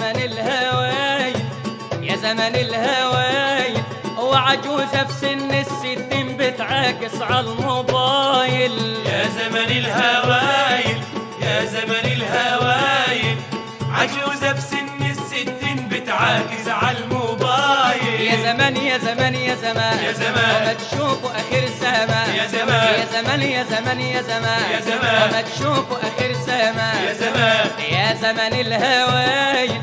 زمن الهوايل يا زمن الهوايل، وعجوزة في سن الستين بتعاكس عالموبايل. يا زمن الهوايل يا زمن الهوايل، عجوزة في سن الستين بتعاكس عالموبايل. يا زمان يا زمان يا زمان يا زمان وما تشوفوا آخر زمان. يا زمان يا زمان يا زمان يا زمان يا زمان وما تشوفوا آخر زمان. يا زمان يا زمن الهوايل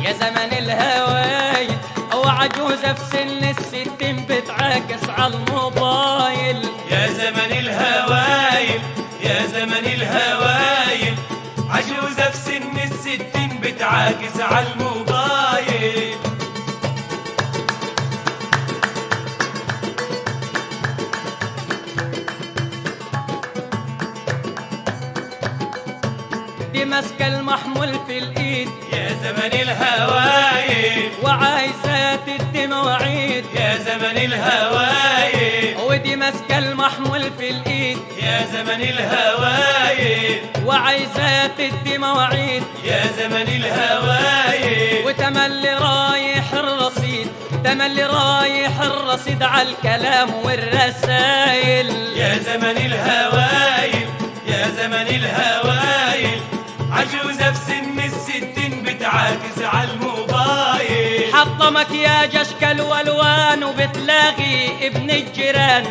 يا زمن الهوايل، وعجوزة في سن الستين بتعاكس عالموبايل. يا زمن الهوايل يا زمن الهوايل، عجوزة في سن الستين بتعاكس عالموبايل. دي ماسكة المحمول في الإيد يا زمن الهوايل، وعايزة تدي مواعيد. يا زمن الهوايل، ودي ماسكة المحمول في الإيد يا زمن الهوايل، وعايزة تدي مواعيد. يا زمن الهوايل، وتملي رايح الرصيد تملي رايح الرصيد عالكلام والرسايل. يا زمن الهوايل يا زمن الهوايل، عجوزة في سن الستين بتعاكس عالموبايل. حاطة مكياج اشكال والوان وبتلاغي ابن الجيران.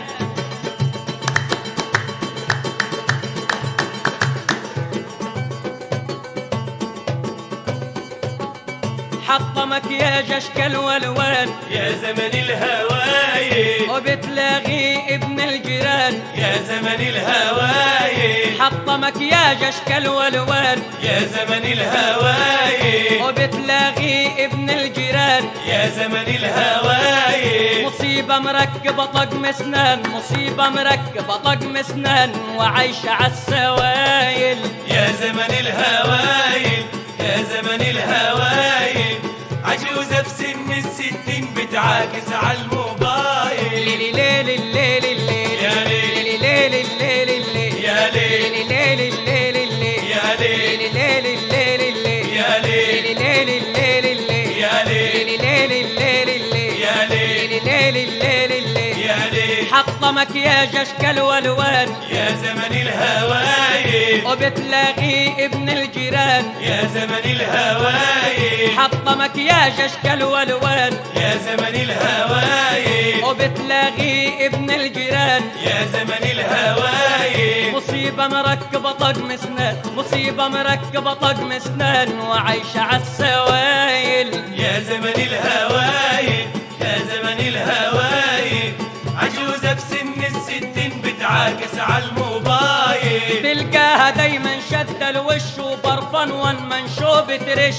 حاطة مكياج اشكال والوان يا زمن الهوايل، وبتلاغي ابن الجيران. يا زمن الهوايل، حاطة مكياج اشكال والوان يا زمن الهوايل، وبتلاغي ابن الجيران. يا زمن الهوايل، مصيبة مركبة طقم اسنان مصيبة مركبة طقم اسنان وعايشة عالسوايل. يا زمن الهوايل يا زمن الهوايل، عجوزة في سن الستين بتعاكس عالموبايل. ليلي ليلي ليلي ليلي يا ليل ليلي ليلي ليلي يا ليل ليلي ليلي ليلي يا ليل ليلي ليلي ليلي يا ليل ليلي ليلي ليلي يا ليل ليلي ليلي ليلي يا ليل ليلي ليلي ليلي. يا ليل، حاطة مكياج اشكال والوان يا زمن الهوايل، وبتلاقي ابن الجيران. يا زمن الهوايل، حاطة مكياج اشكال والوان يا زمن الهوايل، وبتلاقي ابن الجيران. يا زمن الهوايل، مصيبة مركبة طقم اسنان مصيبة مركبة طقم اسنان وعايشة عالسوايل. يا زمن الهوايل يا زمن الهوايل، عجوزة في سن الستين بتعاكس عالموبايل. تلقاها دايما شد الوش وبرفان والمنشو بترش.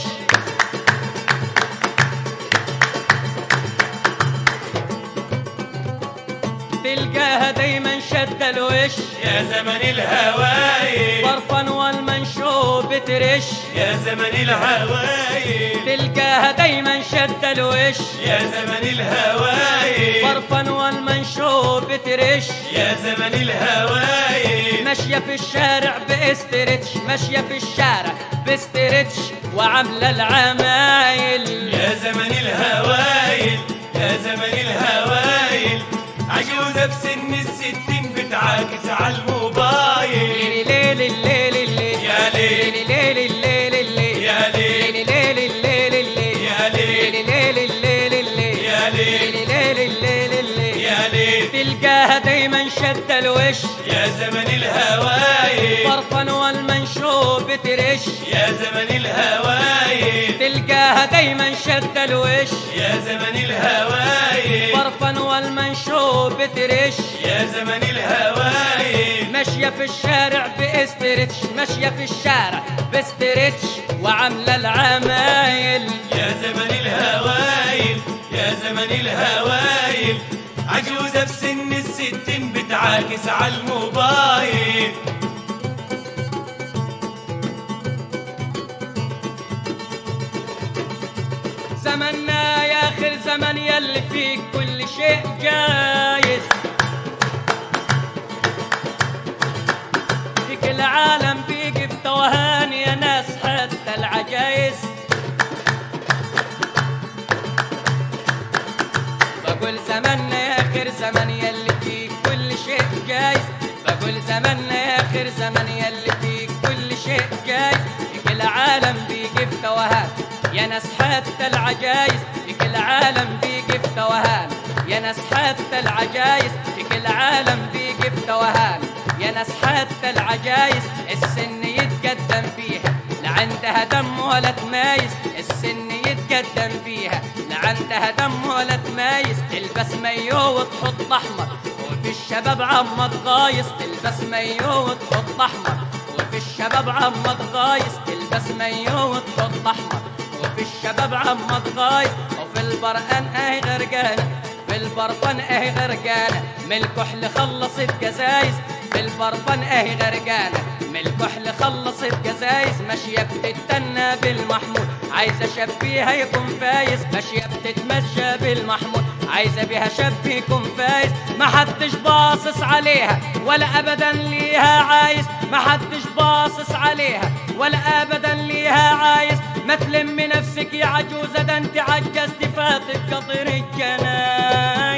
تلقاها دايما شد الوش يا زمن الهوايل، برفان والمنشو بترش. يا زمن الهوايل، تلقاها دايما شد الوش يا زمن الهوايل، برفان والمنشو بترش. يا زمن الهوايل، ماشية في الشارع باسترتش ماشية في الشارع باسترتش وعاملة العمايل. يا زمن الهوايل يا زمن الهوايل، عجوزة في سن الستين بتعاكس عالموبايل. ليلي ليلي ليلي يا ليل ليلي ليلي ليلي يا ليل ليلي ليلي ليلي يا ليل ليلي ليلي ليلي يا ليل ليلي ليلي ليلي. يا ليل، تلقاها دايما شد الوش يا زمن الهوايل، برفان والمنشو بترش. يا زمن الهوايل، تلقاها دايما شد الوش يا زمن الهوايل، برفان والمنشو بترش. يا زمن الهوايل، ماشية في الشارع باسترتش ماشية في الشارع باسترتش وعاملة العمايل. يا زمن الهوايل يا زمن الهوايل، عجوزة في سن الستين بتعاكس عالموبايل. زمننا يا آخر زمن يلي فيك كل شيء جايز. فيك العالم بيجي في توهان يا ناس حتى العجايز. بقول زماننا يا اخر زمان يلي فيك كل شيء جايز، بقول زماننا يا اخر زمان يلي فيك كل شيء جايز. كل عالم بيجي في توهان يا ناس حتى العجايز، كل عالم بيجي في توهان يا ناس حتى العجايز، كل عالم بيجي في توهان يا ناس حتى العجايز. السن يتقدم بيها لا عندها دم ولا تمايز، السن يتقدم بيها لا عندها دم ولا تمايز. تلبس مايو وتحط احمر وفي الشباب عم تغايص، تلبس مايو وتحط احمر وفي الشباب عم تغايص، تلبس مايو وتحط احمر وفي الشباب عم تغايص. وفي البرقان اهي غرقانه، في البرفان اهي غرقانه، من الكحل خلصت جزايز، في البرفان اهي غرقانه، من الكحل خلصت جزايز. ماشيه بتتنى بالمحمود عايزه شاب بيها يكون فايز، ماشيه بتتمشى بالمحمود عايزه بيها شاب يكون فايز. ما حدش باصص عليها ولا ابدا ليها عايز، ما حدش باصص عليها ولا ابدا ليها عايز. ما تلمي نفسك يا عجوزه ده انت عجزتي فاتك قطر الجنايز.